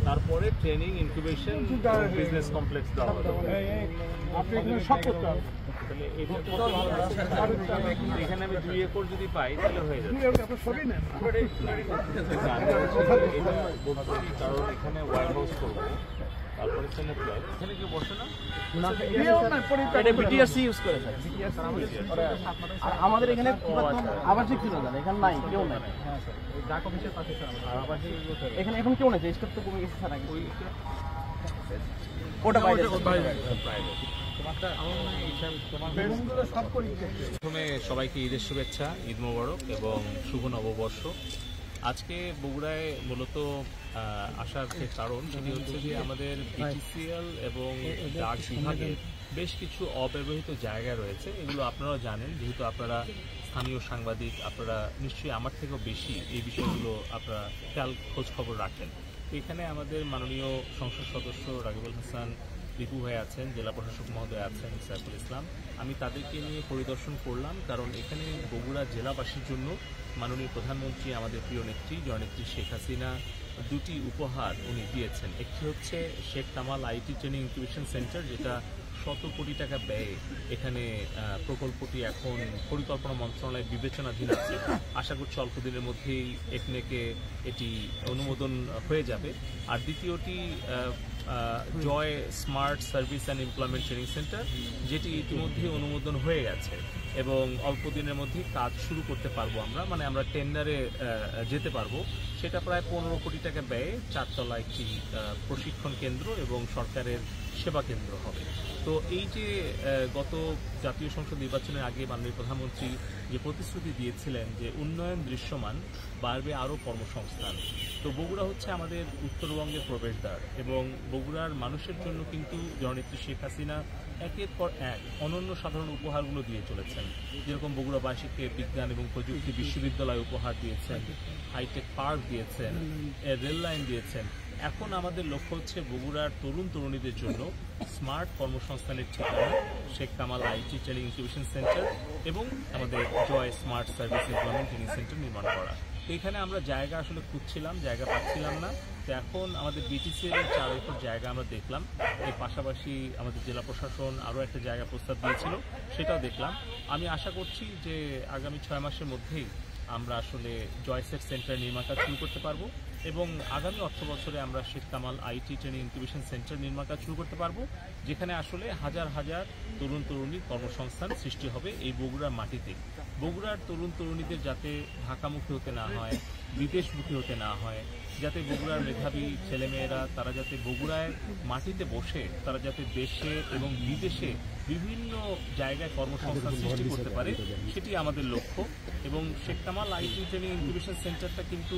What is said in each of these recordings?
তারপরে training, incubation, business complex দেওয়া হবে। এখানে আমি 2 একর যদি পাই তাহলে হয়ে যাবে, কারণ এখানে ওয়ার হাউস করবো। তারপরে এখানে কেউ বসে না, বিটিআরসি ইউজ করে স্যার। আর আমাদের এখানে আবাসিক ছিল না, এখানে নাই, কেউ নাই। ডাক অফিসের পাশে এখানে এখন কেউ নাই, স্টাফ তো কমে গেছে স্যার। আগে ওটা বাইরে প্রথমে সবাইকে ঈদের শুভেচ্ছা, ঈদ মোবারক এবং শুভ নববর্ষ। আজকে বগুড়ায় মূলত আসার যে কারণ সেটি হচ্ছে যে আমাদের বিটিসিএল এবং ডাক বিভাগের বেশ কিছু অব্যবহৃত জায়গা রয়েছে। এগুলো আপনারাও জানেন, যেহেতু আপনারা স্থানীয় সাংবাদিক, আপনারা নিশ্চয়ই আমার থেকেও বেশি এই বিষয়গুলো আপনারা খেয়াল খোঁজ খবর রাখেন। এখানে আমাদের মাননীয় সংসদ সদস্য রাগিবুল হাসান রিপু ভাই আছেন, জেলা প্রশাসক মহোদয় আছেন সাইফুল ইসলাম। আমি তাদেরকে নিয়ে পরিদর্শন করলাম, কারণ এখানে বগুড়া জেলাবাসীর জন্য মাননীয় প্রধানমন্ত্রী, আমাদের প্রিয় নেত্রী জননেত্রী শেখ হাসিনা দুটি উপহার উনি দিয়েছেন। একটি হচ্ছে Sheikh Kamal IT training incubation centre, যেটা 100 কোটি টাকা ব্যয়ে এখানে প্রকল্পটি এখন পরিকল্পনা মন্ত্রণালয়ের বিবেচনাধীন আছে। আশা করছি অল্প দিনের মধ্যেই একনেকে এটি অনুমোদন হয়ে যাবে। আর দ্বিতীয়টি Joy smart service and employment training centre, যেটি ইতিমধ্যে অনুমোদন হয়ে গেছে এবং অল্প দিনের মধ্যেই কাজ শুরু করতে পারবো আমরা, মানে আমরা টেন্ডারে যেতে পারবো। সেটা প্রায় 15 কোটি টাকা ব্যয়ে 4 তলা একটি প্রশিক্ষণ কেন্দ্র এবং সরকারের সেবা কেন্দ্র হবে। তো এই যে গত জাতীয় সংসদ নির্বাচনের আগে মাননীয় প্রধানমন্ত্রী যে প্রতিশ্রুতি দিয়েছিলেন যে উন্নয়ন দৃশ্যমান, বাড়বে আরও কর্মসংস্থান, তো বগুড়া হচ্ছে আমাদের উত্তরবঙ্গের প্রবেশদ্বার এবং বগুড়ার মানুষের জন্য কিন্তু জননেত্রী শেখ হাসিনা একের পর এক অনন্য সাধারণ উপহারগুলো দিয়ে চলেছেন। যেরকম বগুড়াবাসীকে বিজ্ঞান এবং প্রযুক্তি বিশ্ববিদ্যালয় উপহার দিয়েছেন, হাইটেক পার্ক দিয়েছেন, রেল লাইন দিয়েছেন। এখন আমাদের লক্ষ্য হচ্ছে বগুড়ার তরুণ তরুণীদের জন্য স্মার্ট কর্মসংস্থানের ঠিকানা Sheikh Kamal IT training incubation centre এবং আমাদের Joy smart service employment training centre নির্মাণ করা। তো এখানে আমরা জায়গা আসলে খুঁজছিলাম, জায়গা পাচ্ছিলাম না। তো এখন আমাদের বিটিসিএল এর 4 একর জায়গা আমরা দেখলাম। এর পাশাপাশি আমাদের জেলা প্রশাসন আরও একটা জায়গা প্রস্তাব দিয়েছিল, সেটাও দেখলাম। আমি আশা করছি যে আগামী 6 মাসের মধ্যেই আমরা আসলে জয়সেট সেন্টার নির্মাণ কাজ শুরু করতে পারবো এবং আগামী অর্থ বছরে আমরা Sheikh Kamal IT training incubation centre নির্মাণ কাজ শুরু করতে পারবো, যেখানে আসলে হাজার হাজার তরুণ তরুণীর কর্মসংস্থান সৃষ্টি হবে এই বগুড়ার মাটিতে। বগুড়ার তরুণ তরুণীদের যাতে ঢাকামুখী হতে না হয়, বিদেশমুখী হতে না হয়, যাতে বগুড়ার মেধাবী ছেলেমেয়েরা তারা যাতে বগুড়ায় মাটিতে বসে তারা যাতে দেশে এবং বিদেশে বিভিন্ন জায়গায় কর্মসংস্থান সৃষ্টি করতে পারে, সেটি আমাদের লক্ষ্য। এবং Sheikh Kamal IT training incubation সেন্টারটা কিন্তু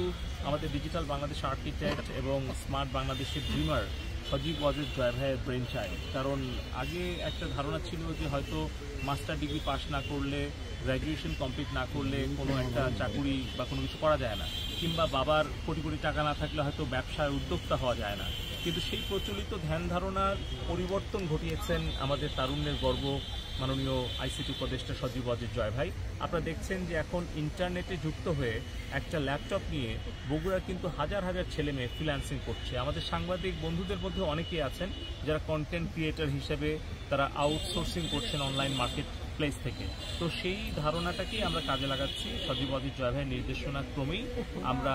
আমাদের ডিজিটাল বাংলাদেশ আর্কিটেক্ট এবং স্মার্ট বাংলাদেশের ড্রিমার সজীব ওয়াজেদ জয় ভাইয়ের ব্রেন চাইল্ড। কারণ আগে একটা ধারণা ছিল যে হয়তো মাস্টার ডিগ্রি পাশ না করলে, গ্র্যাজুয়েশন কমপ্লিট না করলে কোনো একটা চাকুরি বা কোনো কিছু করা যায় না, কিংবা বাবার কোটি কোটি টাকা না থাকলে হয়তো ব্যবসায় উদ্যোক্তা হওয়া যায় না। কিন্তু সেই প্রচলিত ধ্যান ধারণার পরিবর্তন ঘটিয়েছেন আমাদের তারুণ্যের গর্ব মাননীয় আইসিটি উপদেষ্টা সজীব ওয়াজেদ জয় ভাই। আপনারা দেখছেন যে এখন ইন্টারনেটে যুক্ত হয়ে একটা ল্যাপটপ নিয়ে বগুড়ার কিন্তু হাজার হাজার ছেলে মেয়ে ফ্রিল্যান্সিং করছে। আমাদের সাংবাদিক বন্ধুদের মধ্যে অনেকেই আছেন যারা কন্টেন্ট ক্রিয়েটর হিসেবে তারা আউটসোর্সিং করছেন অনলাইন মার্কেট প্লেস থেকে। তো সেই ধারণাটাকেই আমরা কাজে লাগাচ্ছি। সজীব ওয়াজেদ জয় ভাইয়ের নির্দেশনা ক্রমেই আমরা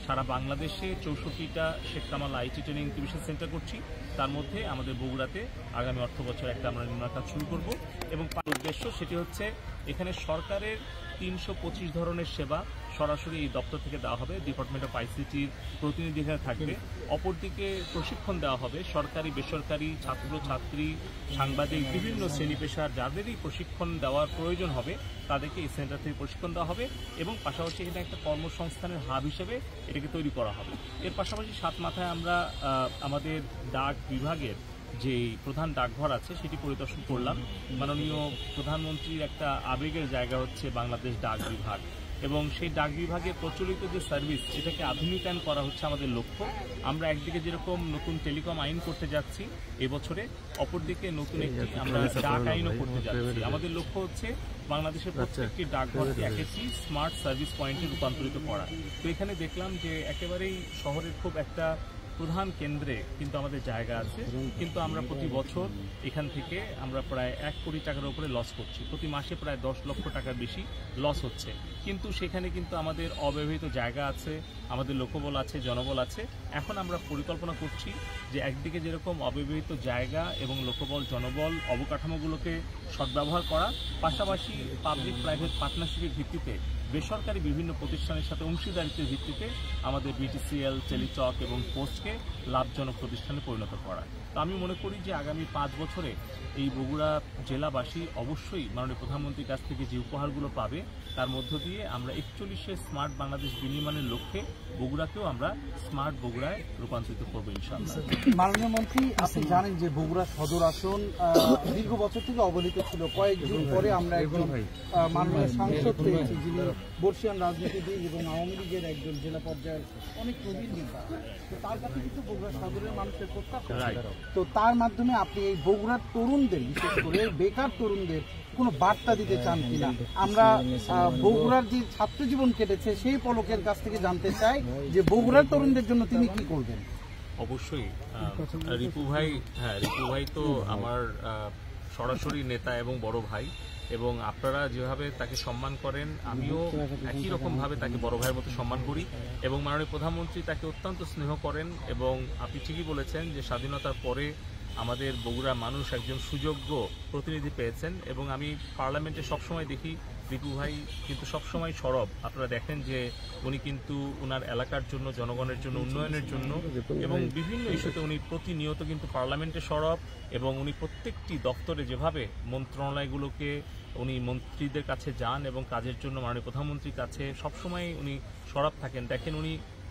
সারা বাংলাদেশে 64টা Sheikh Kamal IT training incubation centre করছি। তার মধ্যে আমাদের বগুড়াতে আগামী অর্থ বছর একটা আমরা নির্মাণ কাজ শুরু করব এবং উদ্দেশ্য সেটি হচ্ছে এখানে সরকারের 325 ধরনের সেবা সরাসরি এই দপ্তর থেকে দেওয়া হবে। ডিপার্টমেন্ট অফ আইসিটির প্রতিনিধি এখানে থাকবে। অপরদিকে প্রশিক্ষণ দেওয়া হবে সরকারি, বেসরকারি, ছাত্র ছাত্রী, সাংবাদিক, বিভিন্ন শ্রেণী পেশার যাদেরই প্রশিক্ষণ দেওয়ার প্রয়োজন হবে তাদেরকে এই সেন্টার থেকে প্রশিক্ষণ দেওয়া হবে এবং পাশাপাশি এখানে একটা কর্মসংস্থানের হাব হিসেবে এটাকে তৈরি করা হবে। এর পাশাপাশি 7 মাথায় আমরা আমাদের ডাক বিভাগের যে প্রধান ডাকঘর আছে সেটি পরিদর্শন করলাম। মাননীয় প্রধানমন্ত্রীর একটা আবেগের জায়গা হচ্ছে বাংলাদেশ ডাক বিভাগ। এবং সেই ডাক বিভাগের প্রচলিত যে সার্ভিস এটাকে আধুনিকায়ন করা হচ্ছে আমাদের লক্ষ্য। আমরা একদিকে যেরকম নতুন টেলিকম আইন করতে যাচ্ছি এবছরে, অপরদিকে নতুন একটি আমরা ডাক আইনও করতে যাচ্ছি। আমাদের লক্ষ্য হচ্ছে বাংলাদেশের প্রত্যেকটি ডাকঘরকে এক একটি স্মার্ট সার্ভিস পয়েন্টে রূপান্তরিত করা। তো এখানে দেখলাম যে একেবারেই শহরের খুব একটা প্রধান কেন্দ্রে কিন্তু আমাদের জায়গা আছে, কিন্তু আমরা প্রতি বছর এখান থেকে আমরা প্রায় 1 কোটি টাকার উপরে লস করছি। প্রতি মাসে প্রায় 10 লক্ষ টাকার বেশি লস হচ্ছে, কিন্তু সেখানে কিন্তু আমাদের অব্যবহৃত জায়গা আছে, আমাদের লোকবল আছে, জনবল আছে। এখন আমরা পরিকল্পনা করছি যে একদিকে যেরকম অব্যবহৃত জায়গা এবং লোকবল জনবল অবকাঠামোগুলোকে সদ্ব্যবহার করা, পাশাপাশি পাবলিক প্রাইভেট পার্টনারশিপের ভিত্তিতে বেসরকারি বিভিন্ন প্রতিষ্ঠানের সাথে অংশীদারিত্বের ভিত্তিতে আমাদের বিটিসিএল, টেলিটক এবং পোস্টকে লাভজনক প্রতিষ্ঠানে পরিণত করা। তো আমি মনে করি যে আগামী 5 বছরে এই বগুড়া জেলাবাসী অবশ্যই মাননীয় প্রধানমন্ত্রীর কাছ থেকে যে উপহারগুলো পাবে তার মধ্য দিয়ে আমরা 41 স্মার্ট বাংলাদেশ বিনির্মাণের লক্ষ্যে বগুড়াকেও আমরা স্মার্ট বগুড়ায় রূপান্তরিত করবো ইনশাআল্লাহ। মাননীয় মন্ত্রী, আপনি জানেন যে বগুড়া সদর আসন দীর্ঘ বছর থেকে অবহেলিত ছিল। কয়েকদিন পরে আমরা একজন মাননীয় সাংসদ পেয়েছি যিনি বর্ষিয়ান রাজনীতিবিদ এবং আওয়ামী লীগের একজন জেলা পর্যায়ের অনেক প্রবীণ নেতা। তো তার কাছে কিন্তু বগুড়া সদরের মানুষের প্রত্যাশা, তো তার মাধ্যমে আপনি এই বগুড়ার তরুণদের, বিশেষ করে বেকার তরুণদের কোনো বার্তা দিতে চান কিনা? আমরা বগুড়ার যে ছাত্র জীবন কেটেছে সেই পলকের কাছ থেকে জানতে চাই যে বগুড়ার তরুণদের জন্য তিনি কি করবেন। অবশ্যই রিপু ভাই তো আমার সরাসরি নেতা এবং বড় ভাই, এবং আপনারা যেভাবে তাকে সম্মান করেন আমিও একই রকমভাবে তাকে বড় ভাইয়ের মতো সম্মান করি, এবং মাননীয় প্রধানমন্ত্রী তাকে অত্যন্ত স্নেহ করেন। এবং আপনি ঠিকই বলেছেন যে স্বাধীনতার পরে আমাদের বগুড়ার মানুষ একজন সুযোগ্য প্রতিনিধি পেয়েছেন, এবং আমি পার্লামেন্টে সবসময় দেখি রিপু ভাই কিন্তু সবসময় সরব। আপনারা দেখেন যে উনি কিন্তু ওনার এলাকার জন্য, জনগণের জন্য, উন্নয়নের জন্য এবং বিভিন্ন ইস্যুতে উনি প্রতিনিয়ত কিন্তু পার্লামেন্টে সরব, এবং উনি প্রত্যেকটি দপ্তরে যেভাবে মন্ত্রণালয়গুলোকে উনি মন্ত্রীদের কাছে যান এবং কাজের জন্য মাননীয় প্রধানমন্ত্রীর কাছে সবসময় উনি সরব থাকেন। দেখেন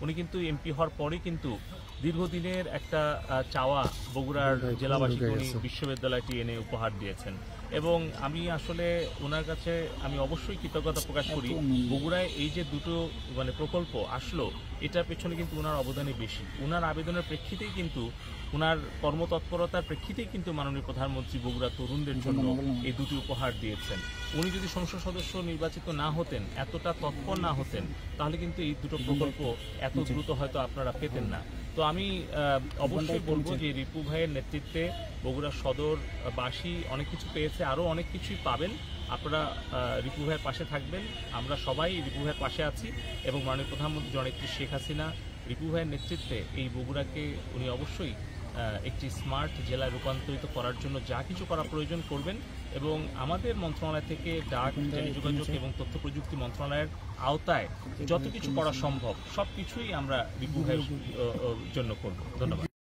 উনি কিন্তু এমপি হওয়ার পরেই কিন্তু দীর্ঘদিনের একটা চাওয়া বগুড়ার জেলাবাসীকে উনি বিশ্ববিদ্যালয়টি এনে উপহার দিয়েছেন, এবং আমি আসলে ওনার কাছে আমি অবশ্যই কৃতজ্ঞতা প্রকাশ করি। বগুড়ায় এই যে দুটো প্রকল্প আসলো, এটার পেছনে কিন্তু ওনার অবদানই বেশি। ওনার আবেদনের প্রেক্ষিতেই কিন্তু, ওনার কর্মতৎপরতার প্রেক্ষিতেই কিন্তু মাননীয় প্রধানমন্ত্রী বগুড়া তরুণদের জন্য এই দুটি উপহার দিয়েছেন। উনি যদি সংসদ সদস্য নির্বাচিত না হতেন, এতটা তৎপর না হতেন, তাহলে কিন্তু এই দুটো প্রকল্প এত দ্রুত হয়তো আপনারা পেতেন না। তো আমি অবশ্যই বলবো যে রিপু ভাইয়ের নেতৃত্বে বগুড়া সদরবাসী অনেক কিছু পেয়েছে, আরও অনেক কিছুই পাবেন। আপনারা রিপু ভাইয়ের পাশে থাকবেন, আমরা সবাই রিপু ভাইয়ের পাশে আছি, এবং মাননীয় প্রধানমন্ত্রী জননেত্রী শেখ হাসিনা রিপু ভাইয়ের নেতৃত্বে এই বগুড়াকে উনি অবশ্যই একটি স্মার্ট জেলায় রূপান্তরিত করার জন্য যা কিছু করা প্রয়োজন করবেন, এবং আমাদের মন্ত্রণালয় থেকে ডাক, টেলিযোগাযোগ এবং তথ্য প্রযুক্তি মন্ত্রণালয়ের আওতায় যত কিছু করা সম্ভব সব কিছুই আমরা রিপু ভাইয়ের জন্য করব। ধন্যবাদ।